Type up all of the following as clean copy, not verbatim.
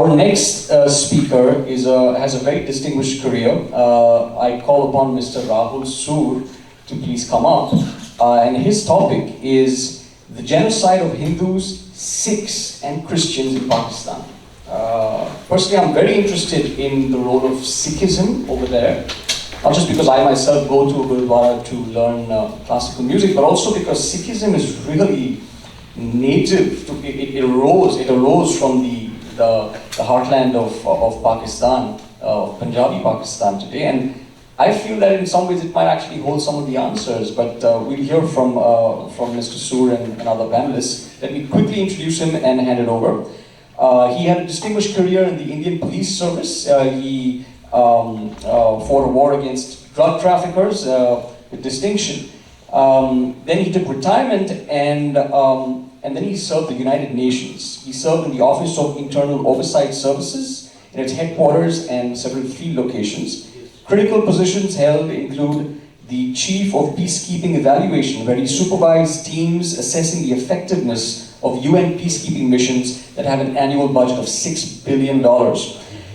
Our next speaker has a very distinguished career. I call upon Mr. Rahul Sur to please come up. And his topic is the genocide of Hindus, Sikhs and Christians in Pakistan. Personally, I'm very interested in the role of Sikhism over there. Not just because I myself go to a Gurdwara to learn classical music, but also because Sikhism is really native to, it arose from the heartland of Pakistan, Punjabi Pakistan today, and I feel that in some ways it might actually hold some of the answers, but we'll hear from Mr. Sur and other panelists. Let me quickly introduce him and hand it over. He had a distinguished career in the Indian police service. He fought a war against drug traffickers with distinction. Then he took retirement and then he served the United Nations. He served in the Office of Internal Oversight Services in its headquarters and several field locations. Critical positions held include the Chief of Peacekeeping Evaluation, where he supervised teams assessing the effectiveness of UN peacekeeping missions that have an annual budget of $6 billion.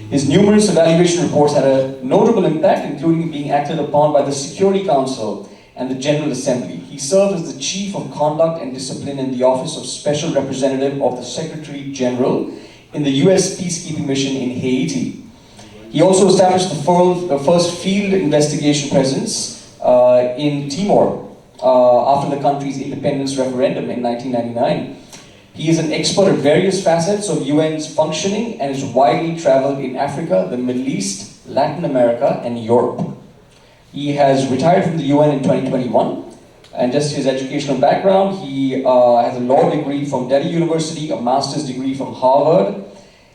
His numerous evaluation reports had a notable impact, including being acted upon by the Security Council and the General Assembly. He served as the Chief of Conduct and Discipline in the Office of Special Representative of the Secretary General in the US Peacekeeping Mission in Haiti. He also established the first field investigation presence in Timor after the country's independence referendum in 1999. He is an expert at various facets of UN's functioning and is widely traveled in Africa, the Middle East, Latin America, and Europe. He has retired from the UN in 2021, and just his educational background, he has a law degree from Delhi University, a master's degree from Harvard,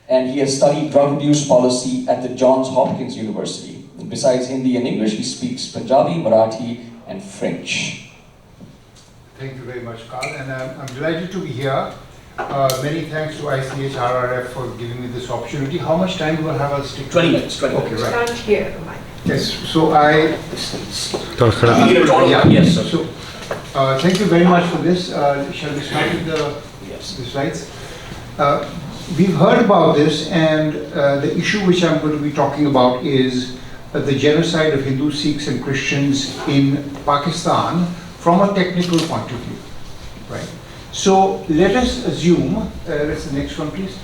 and he has studied drug abuse policy at the Johns Hopkins University. And besides Hindi and English, he speaks Punjabi, Marathi, and French. Thank you very much, Carl, and I'm delighted to be here. Many thanks to ICHRRF for giving me this opportunity. How much time do I have? I'll stick 20 minutes. 20 okay, minutes. right. Stand here, Mike. Yes, so Yes, sir. So, thank you very much for this. Shall we start with the slides? We've heard about this, and the issue which I'm going to be talking about is the genocide of Hindus, Sikhs and Christians in Pakistan from a technical point of view, right? So let us assume, that's the next one please.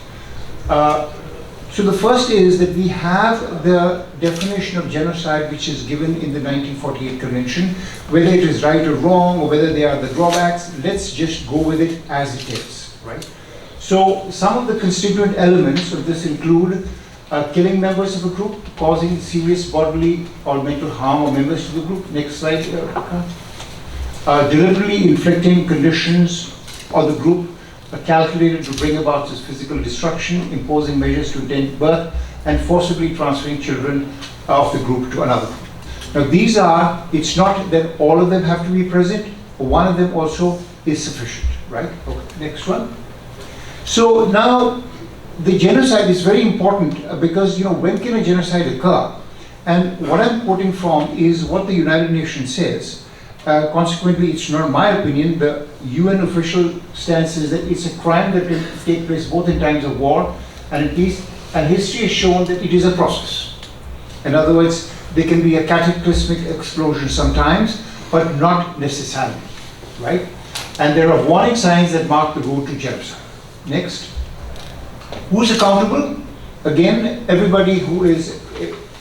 So the first is that we have the definition of genocide which is given in the 1948 convention. Whether it is right or wrong, or whether there are the drawbacks, let's just go with it as it is, right? So some of the constituent elements of this include killing members of a group, causing serious bodily or mental harm of members to the group. Next slide. Deliberately inflicting conditions on the group calculated to bring about this physical destruction, imposing measures to intend birth, and forcibly transferring children of the group to another group. Now these are, it's not that all of them have to be present, one of them also is sufficient, right? Okay, next one. So now the genocide is very important because, you know, when can a genocide occur? And what I'm quoting from is what the United Nations says. Consequently, it's not my opinion. The UN official stance is that it's a crime that can take place both in times of war and in peace, and history has shown that it is a process. In other words, there can be a cataclysmic explosion sometimes, but not necessarily, right? And there are warning signs that mark the road to genocide. Next. Who's accountable? Again, everybody who is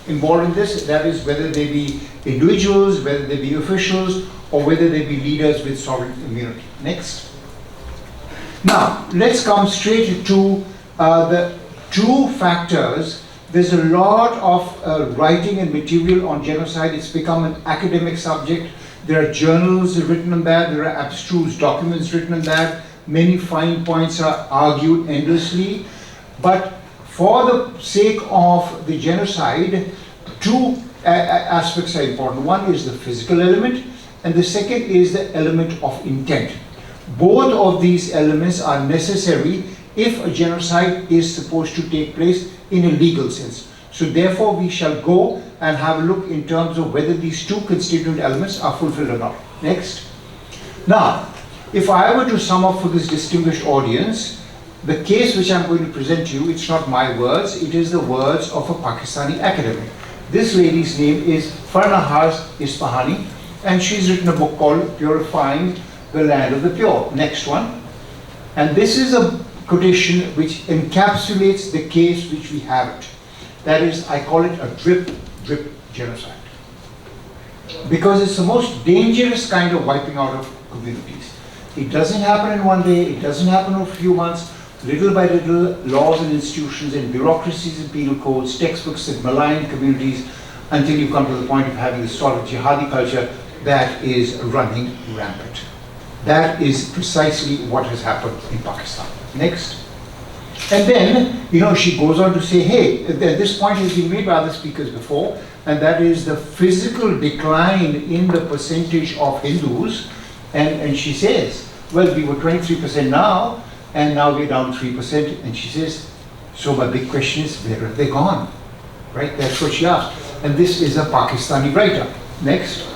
involved in this, that is whether they be individuals, whether they be officials, or whether they be leaders with sovereign immunity. Next. Now, let's come straight to the two factors. There's a lot of writing and material on genocide. It's become an academic subject. There are journals written on that. There are abstruse documents written on that. Many fine points are argued endlessly. But for the sake of the genocide, two aspects are important. One is the physical element, and the second is the element of intent. Both of these elements are necessary if a genocide is supposed to take place in a legal sense. So therefore we shall go and have a look in terms of whether these two constituent elements are fulfilled or not. Next. Now, if I were to sum up for this distinguished audience, The case which I'm going to present to you, it's not my words, it is the words of a Pakistani academic. This lady's name is Farnahaz Isfahani, and she's written a book called Purifying the Land of the Pure. Next one. And this is a quotation which encapsulates the case which we have it. That is, I call it a drip genocide. Because it's the most dangerous kind of wiping out of communities. It doesn't happen in one day, it doesn't happen in a few months. Little by little, laws and institutions and bureaucracies and penal codes, textbooks that malign communities until you come to the point of having this sort of jihadi culture that is running rampant. That is precisely what has happened in Pakistan. Next. And then, she goes on to say, hey, this point has been made by other speakers before, and that is the physical decline in the percentage of Hindus. And she says, well, we were 23% now, and now we're down 3%. And she says, so my big question is, where have they gone? Right? That's what she asked. And this is a Pakistani writer. Next.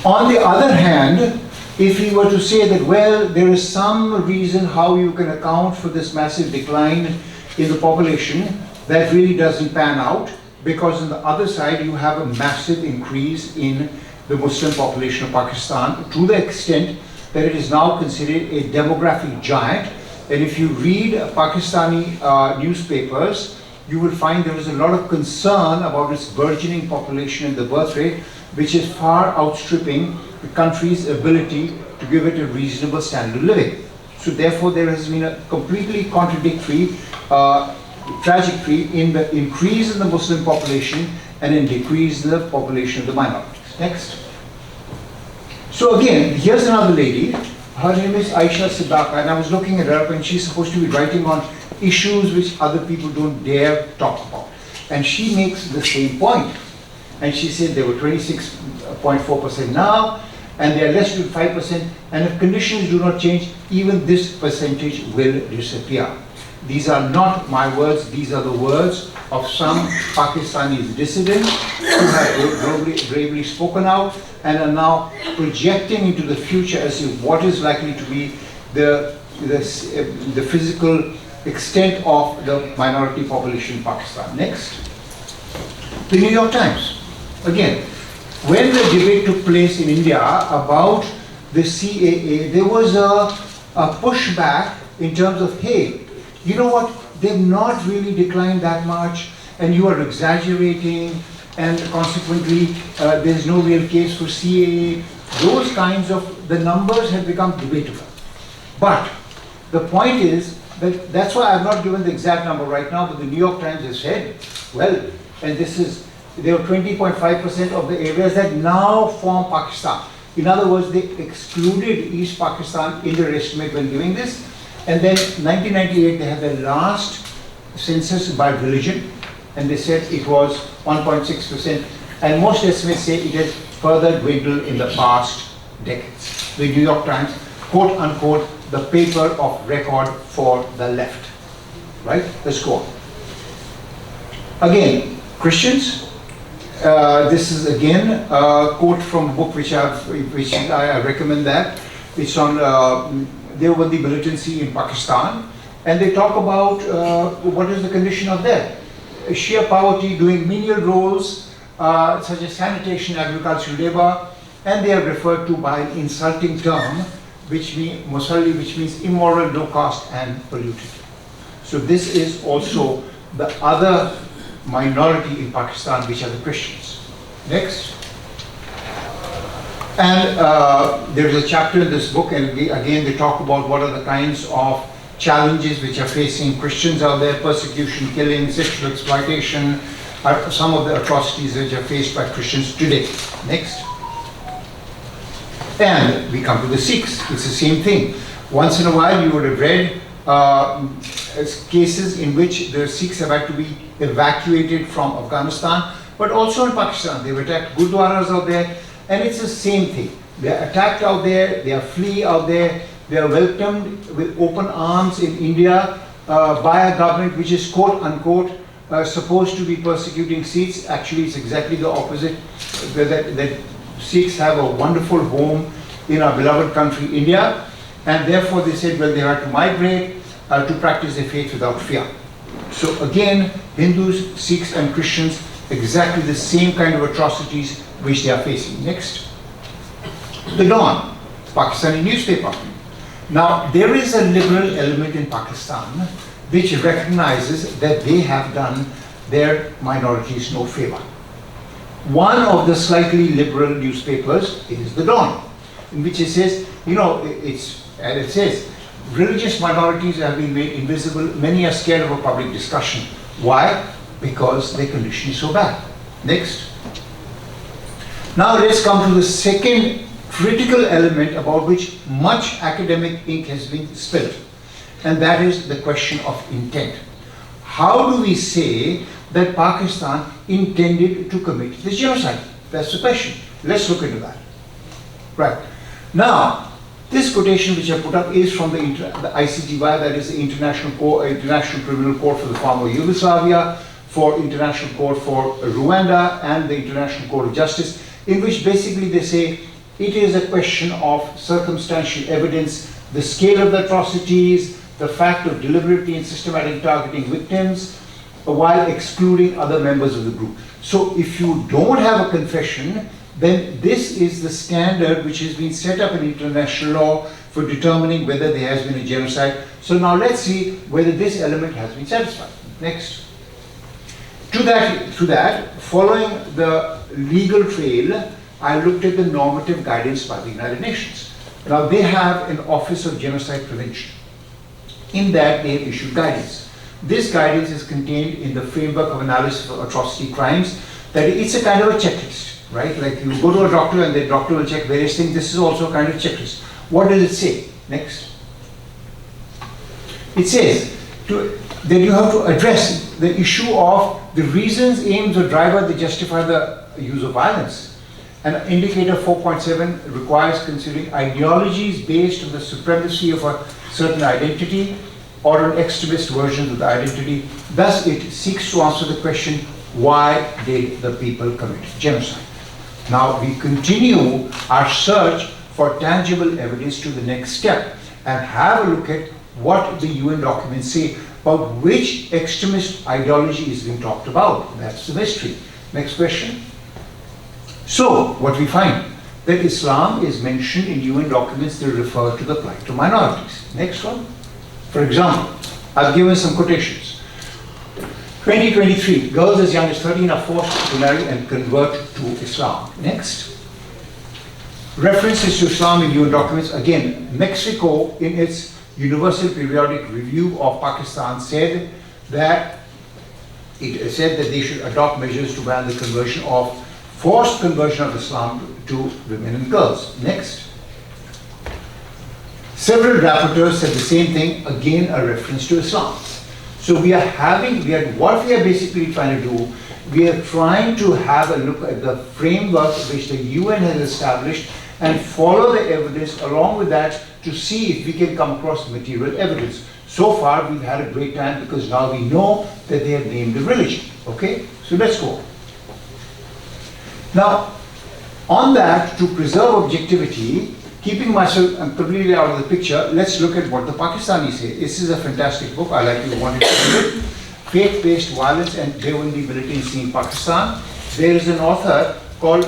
On the other hand, if we were to say that, well, there is some reason how you can account for this massive decline in the population, that really doesn't pan out, because on the other side you have a massive increase in the Muslim population of Pakistan, to the extent that it is now considered a demographic giant. And if you read Pakistani newspapers, you will find there is a lot of concern about its burgeoning population and the birth rate, which is far outstripping the country's ability to give it a reasonable standard of living. So therefore there has been a completely contradictory trajectory in the increase in the Muslim population and in decrease in the population of the minorities. Next. So again, here's another lady. Her name is Aisha Siddaka, and I was looking at her, and she's supposed to be writing on issues which other people don't dare talk about. And she makes the same point. And she said they were 26.4% now, and they are less than 5%, and if conditions do not change, even this percentage will disappear. These are not my words, these are the words of some Pakistani dissidents who have bravely spoken out and are now projecting into the future as to what is likely to be the physical extent of the minority population in Pakistan. Next. The New York Times. Again, when the debate took place in India about the CAA, there was a pushback in terms of, hey, you know what, they've not really declined that much, and you are exaggerating, and consequently there's no real case for CAA. Those kinds of, the numbers have become debatable. But the point is that that's why I've not given the exact number right now, but the New York Times has said, well, and this is, there were 20.5% of the areas that now form Pakistan. In other words, they excluded East Pakistan in their estimate when doing this. And then 1998, they had the last census by religion, and they said it was 1.6%. And most estimates say it has further dwindled in the past decades. The New York Times, quote unquote, the paper of record for the left. Right? Let's go on. Again, Christians. This is again a quote from a book which I recommend that. It's on Deobandi militancy in Pakistan, and they talk about what is the condition of there. Sheer poverty, doing menial roles such as sanitation, agricultural labor, and they are referred to by an insulting term, which means musalli, which means immoral, low caste, and polluted. So this is also the other minority in Pakistan, which are the Christians. Next. And there is a chapter in this book, and again they talk about what are the kinds of challenges which are facing Christians out there: persecution, killing, sexual exploitation, are some of the atrocities which are faced by Christians today. Next. And we come to the Sikhs. It's the same thing. Once in a while you would have read cases in which the Sikhs have had to be evacuated from Afghanistan, but also in Pakistan. They've attacked gurdwaras out there, and it's the same thing. They are attacked out there, they are flee out there, they are welcomed with open arms in India by a government which is quote unquote supposed to be persecuting Sikhs. Actually, it's exactly the opposite. That Sikhs have a wonderful home in our beloved country, India. and therefore they said, well, they had to migrate to practice their faith without fear. So again, Hindus, Sikhs and Christians, exactly the same kind of atrocities which they are facing. Next. The Dawn, Pakistani newspaper. Now, there is a liberal element in Pakistan which recognizes that they have done their minorities no favor. One of the slightly liberal newspapers is The Dawn, in which it says, you know, it says, religious minorities have been made invisible, many are scared of a public discussion. Why? Because their condition is so bad. Next. Now let's come to the second critical element about which much academic ink has been spilled, and that is the question of intent. How do we say that Pakistan intended to commit this genocide? That's the question. Let's look into that. Right. Now, this quotation which I put up is from the ICHRRF, that is the International Criminal Court for the former Yugoslavia, for International Court for Rwanda, and the International Court of Justice, in which basically they say it is a question of circumstantial evidence, the scale of the atrocities, the fact of deliberately and systematic targeting victims, while excluding other members of the group. So if you don't have a confession, then this is the standard which has been set up in international law for determining whether there has been a genocide. So now let's see whether this element has been satisfied. Next. To that, following the legal trail, I looked at the normative guidance by the United Nations. Now they have an Office of Genocide Prevention. In that they have issued guidance. This guidance is contained in the framework of analysis of atrocity crimes. That it's a kind of a checklist, right? Like you go to a doctor and the doctor will check various things. This is also a kind of checklist. What does it say? Next. It says that you have to address the issue of the reasons, aims, or driver that justify the use of violence. And indicator 4.7 requires considering ideologies based on the supremacy of a certain identity or on extremist versions of the identity. Thus, it seeks to answer the question, why did the people commit genocide? Now, we continue our search for tangible evidence to the next step and have a look at what the UN documents say about which extremist ideology is being talked about. That's the mystery. Next question. So, what we find, that Islam is mentioned in UN documents that refer to the plight of minorities. Next one. For example, I've given some quotations. 2023, girls as young as 13 are forced to marry and convert to Islam. Next. References to Islam in UN documents. Again, Mexico, in its Universal Periodic Review of Pakistan, said that they should adopt measures to ban the forced conversion of Islam to women and girls. Next. Several rapporteurs said the same thing, again a reference to Islam. So what we are basically trying to do, we are trying to have a look at the framework which the UN has established and follow the evidence along with that to see if we can come across material evidence. So far we've had a great time because now we know that they have named a religion. Okay, so let's go. Now, on that, to preserve objectivity, keeping myself completely out of the picture, let's look at what the Pakistanis say. This is a fantastic book. I like you wanted to read it. Faith-based violence and Devandi militancy in Pakistan. There is an author called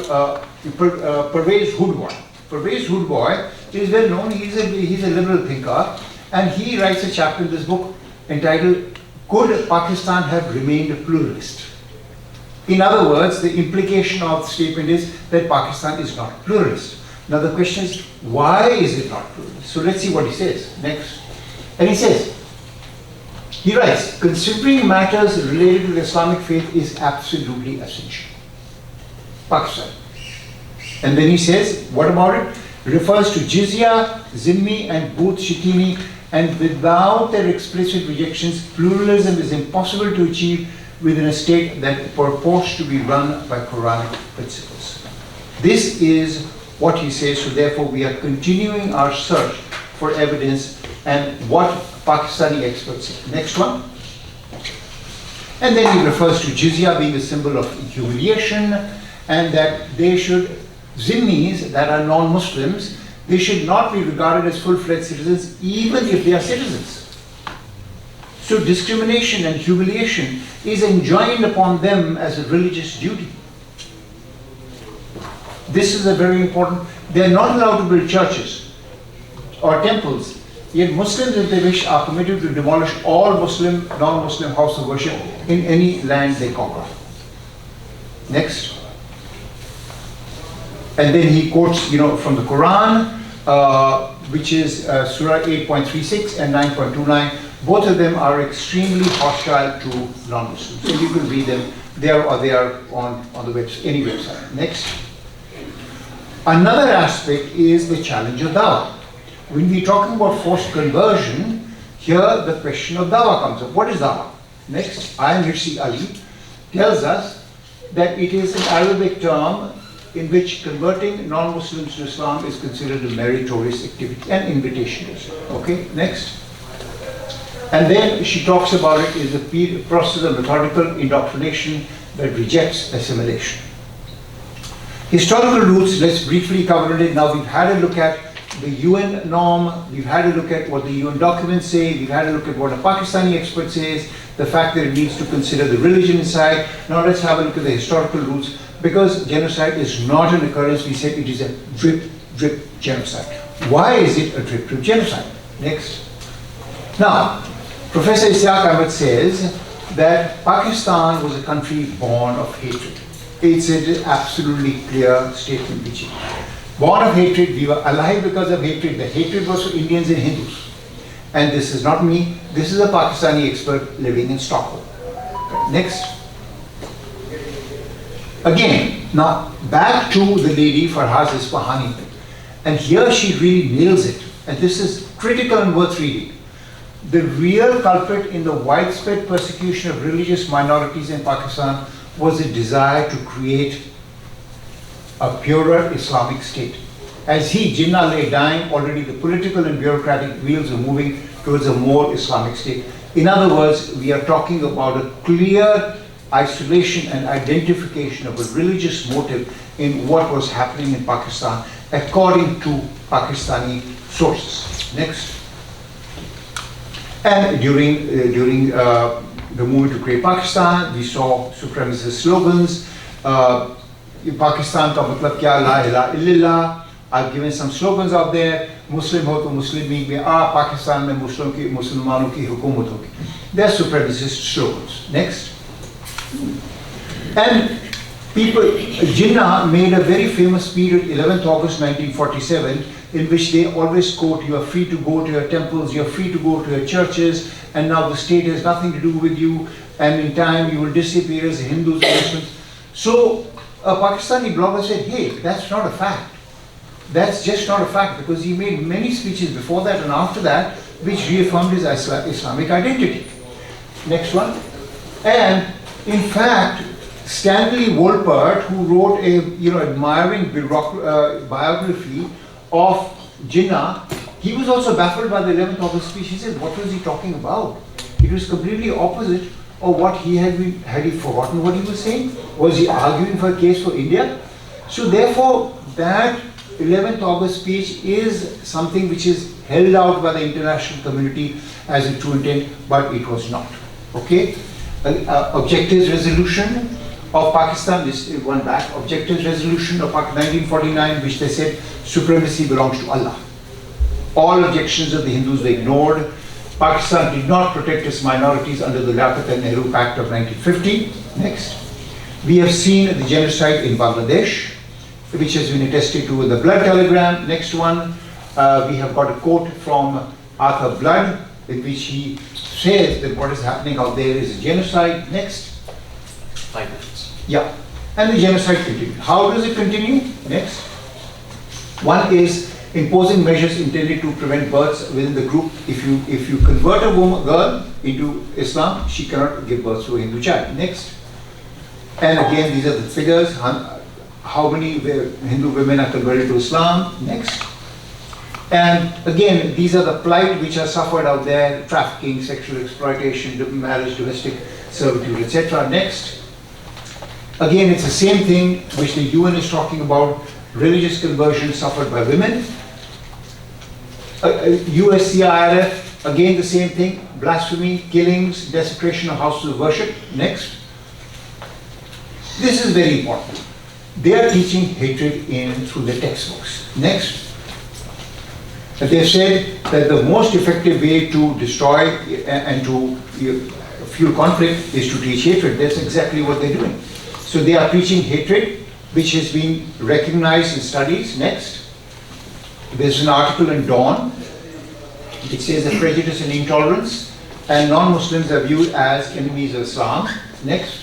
Pervez Hoodboy. Pervez Hoodboy is well known. He's a liberal thinker, and he writes a chapter in this book entitled "Could Pakistan Have Remained a Pluralist?" In other words, the implication of the statement is that Pakistan is not pluralist. Now the question is, why is it not pluralist? So let's see what he says next. And he writes, considering matters related to the Islamic faith is absolutely essential. Pakistan. And then he says, what about it? Refers to jizya, zimmi, and booth shikini, and without their explicit rejections, pluralism is impossible to achieve within a state that purports to be run by Quranic principles. This is what he says, so therefore we are continuing our search for evidence and what Pakistani experts say. Next one. And then he refers to jizya being a symbol of humiliation and that they should, zimmis that are non-Muslims, They should not be regarded as full-fledged citizens even if they are citizens. So discrimination and humiliation is enjoined upon them as a religious duty. This is a very important, they are not allowed to build churches or temples, yet Muslims, if they wish, are permitted to demolish all Muslim, non-Muslim house of worship in any land they conquer. Next. And then he quotes, from the Quran, which is Surah 8.36 and 9.29. Both of them are extremely hostile to non-Muslims. So you can read them there, or they are on the website, any website. Next. Another aspect is the challenge of dawah. When we're talking about forced conversion, here the question of dawah comes up. What is dawah? Next, Mirsi Ali tells us that it is an Arabic term in which converting non-Muslims to Islam is considered a meritorious activity and invitation. Okay, next. And then she talks about it as a process of methodical indoctrination that rejects assimilation. Historical roots, let's briefly cover it. Now we've had a look at the UN norm, we've had a look at what the UN documents say, we've had a look at what a Pakistani expert says, the fact that it needs to consider the religion inside. Now let's have a look at the historical roots, because genocide is not an occurrence. We said it is a drip genocide. Why is it a drip genocide? Next. Now, Professor Ishaq Ahmed says that Pakistan was a country born of hatred. It's an absolutely clear statement which is born of hatred. We were alive because of hatred. The hatred was for Indians and Hindus. And this is not me. This is a Pakistani expert living in Stockholm. Next. Again, now back to the lady Farhaz Isfahani. And here she really nails it. And this is critical and worth reading. The real culprit in the widespread persecution of religious minorities in Pakistan was a desire to create a purer Islamic state. As Jinnah lay dying, already the political and bureaucratic wheels are moving towards a more Islamic state. In other words, we are talking about a clear isolation and identification of a religious motive in what was happening in Pakistan, according to Pakistani sources. Next. And during the movement to create Pakistan, we saw supremacist slogans. Pakistan ka matlab kya, la ilaha illallah. I've given some slogans out there. Muslim ho to Muslim mein Pakistan mein Muslimano ki hukumat hogi. They're supremacist slogans. Next. And people, Jinnah made a very famous speech on 11th August 1947, in which they always quote, you are free to go to your temples, you are free to go to your churches, and now the state has nothing to do with you, and in time you will disappear as Hindus and Muslims. So a Pakistani blogger said, hey, that's not a fact. That's just not a fact, because he made many speeches before that and after that, which reaffirmed his Islamic identity. Next one. And in fact, Stanley Wolpert, who wrote a admiring biography of Jinnah, he was also baffled by the 11th August speech. He said, what was he talking about? It was completely opposite of what he had he forgotten what he was saying? Was he arguing for a case for India? So therefore, that 11th August speech is something which is held out by the international community as a true intent, but it was not. Okay? Objectives resolution of Pakistan, this one back, objectives resolution of 1949, which they said supremacy belongs to Allah. All objections of the Hindus were ignored. Pakistan did not protect its minorities under the Liaquat and Nehru Pact of 1950. Next. We have seen the genocide in Bangladesh, which has been attested to with the blood telegram. Next one, we have got a quote from Arthur Blood, in which he says that what is happening out there is a genocide. Next. 5 minutes. Yeah, and the genocide continues. How does it continue? Next. One is imposing measures intended to prevent births within the group. If you convert a girl into Islam, she cannot give birth to a Hindu child. Next. And again, these are the figures. How many Hindu women are converted to Islam? Next. And again, these are the plight which are suffered out there: trafficking, sexual exploitation, marriage, domestic servitude, etc. Next. Again, it's the same thing which the UN is talking about: religious conversion suffered by women. USCIRF, again the same thing, blasphemy, killings, desecration of houses of worship. Next. This is very important. They are teaching hatred through the textbooks. Next. They said that the most effective way to destroy and to fuel conflict is to teach hatred. That's exactly what they're doing. So they are preaching hatred, which has been recognized in studies. Next. There's an article in Dawn. It says that prejudice and intolerance and non-Muslims are viewed as enemies of Islam. Next.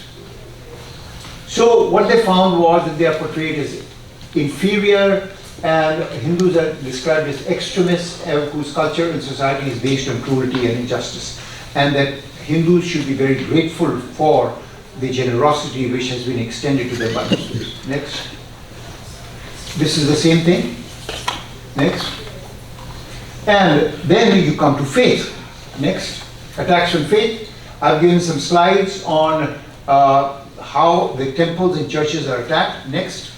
So what they found was that they are portrayed as inferior, and Hindus are described as extremists whose culture and society is based on cruelty and injustice, and that Hindus should be very grateful for the generosity which has been extended to them by Muslims. Next. This is the same thing. Next. And then you come to faith. Next. Attacks on faith. I've given some slides on how the temples and churches are attacked. Next.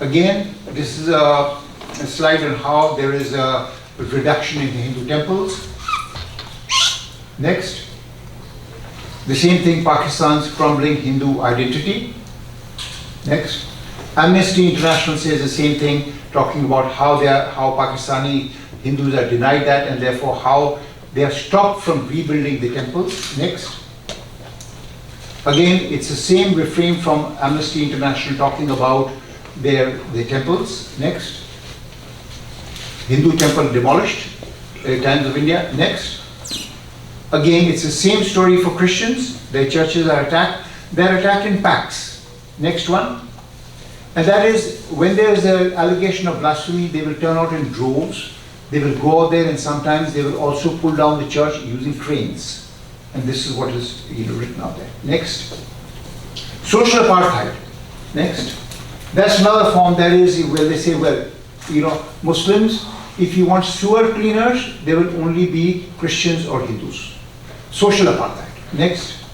Again, this is a slide on how there is a reduction in the Hindu temples. Next. The same thing, Pakistan's crumbling Hindu identity. Next. Amnesty International says the same thing, talking about how Pakistani Hindus are denied that, and therefore how they are stopped from rebuilding the temples. Next. Again, it's the same refrain from Amnesty International talking about their temples. Next. Hindu temple demolished, Times of India. Next. Again, it's the same story for Christians. Their churches are attacked. They're attacked in packs. Next one. And that is, when there is an allegation of blasphemy, they will turn out in droves. They will go out there, and sometimes they will also pull down the church using cranes. And this is what is written out there. Next. Social apartheid. Next. That's another form, that is where they say, well, Muslims, if you want sewer cleaners, they will only be Christians or Hindus. Social apartheid. Next.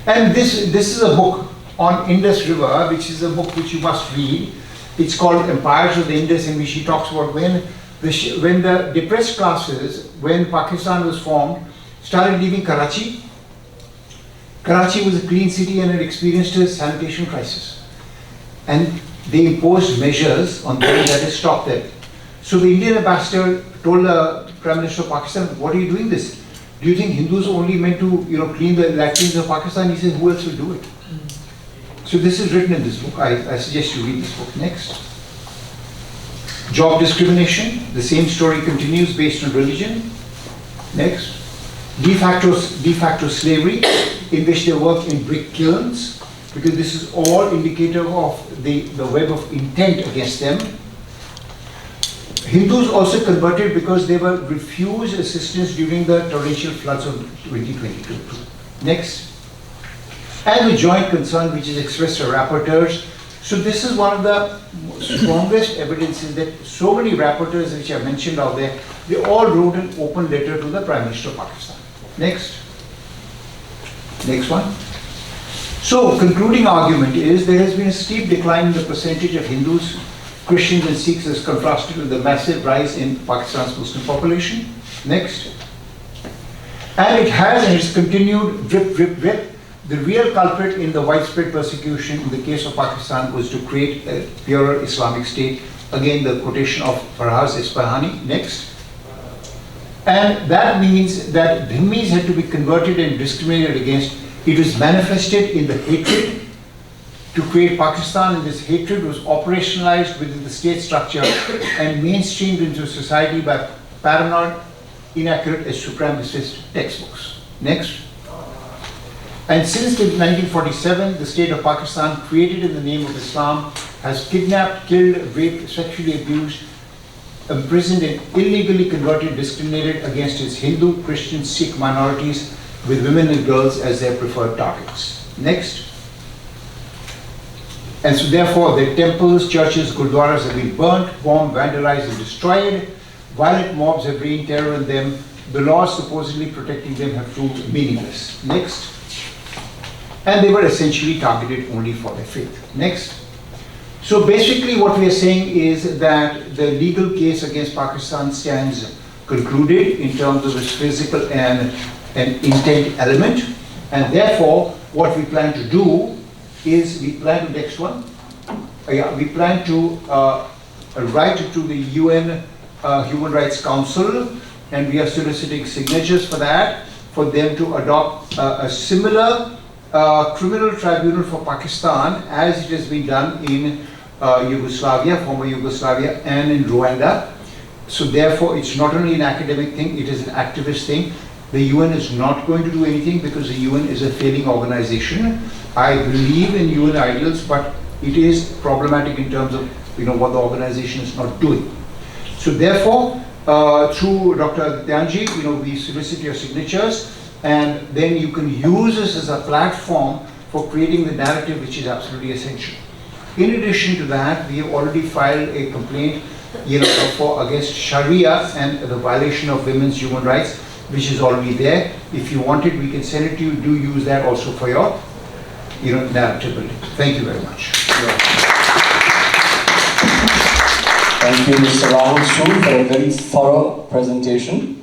And this is a book on Indus River, which is a book which you must read. It's called Empires of the Indus, in which he talks about when the depressed classes, when Pakistan was formed, started leaving Karachi. Karachi was a clean city and had experienced a sanitation crisis. And they imposed measures on them that has stopped them. So the Indian ambassador told the Prime Minister of Pakistan, what are you doing this? Do you think Hindus are only meant to clean the latrines of Pakistan? He said, who else will do it? So this is written in this book. I suggest you read this book. Next. Job discrimination. The same story continues based on religion. Next. De facto slavery, in which they work in brick kilns, because this is all indicative of the web of intent against them. Hindus also converted because they were refused assistance during the torrential floods of 2022. Next. And the joint concern which is expressed by rapporteurs. So this is one of the strongest evidences that so many rapporteurs which are mentioned out there, they all wrote an open letter to the Prime Minister of Pakistan. Next. Next one. So concluding argument is there has been a steep decline in the percentage of Hindus, Christians and Sikhs as contrasted with the massive rise in Pakistan's Muslim population. Next. And it has and it's continued drip, drip, drip. The real culprit in the widespread persecution in the case of Pakistan was to create a purer Islamic state. Again, the quotation of Faraz Isfahani. Next. And that means that Dhimmis had to be converted and discriminated against. It was manifested in the hatred to create Pakistan, and this hatred was operationalized within the state structure and mainstreamed into society by paranoid, inaccurate and supremacist textbooks. Next. And since 1947, the state of Pakistan, created in the name of Islam, has kidnapped, killed, raped, sexually abused, imprisoned and illegally converted, discriminated against its Hindu, Christian, Sikh minorities, with women and girls as their preferred targets. Next. And so therefore their temples, churches, gurdwaras have been burnt, bombed, vandalized and destroyed. Violent mobs have rained terror on them. The laws supposedly protecting them have proved meaningless. Next. And they were essentially targeted only for their faith. Next. So basically what we are saying is that the legal case against Pakistan stands concluded in terms of its physical and intent element, and therefore what we plan to do is we plan to write to the UN Human Rights Council, and we are soliciting signatures for that, for them to adopt a similar criminal tribunal for Pakistan as it has been done in Yugoslavia, former Yugoslavia, and in Rwanda. So therefore it's not only an academic thing, it is an activist thing. The UN is not going to do anything because the UN is a failing organization. I believe in UN ideals, but it is problematic in terms of what the organization is not doing. So therefore, through Dr. Adityanji, we solicit your signatures, and then you can use this as a platform for creating the narrative, which is absolutely essential. In addition to that, we have already filed a complaint against Sharia and the violation of women's human rights, which is already there. If you want it, we can send it to you. Do use that also for your narrative building. Thank you very much. Thank you, Mr. Rahul Sur, for a very thorough presentation.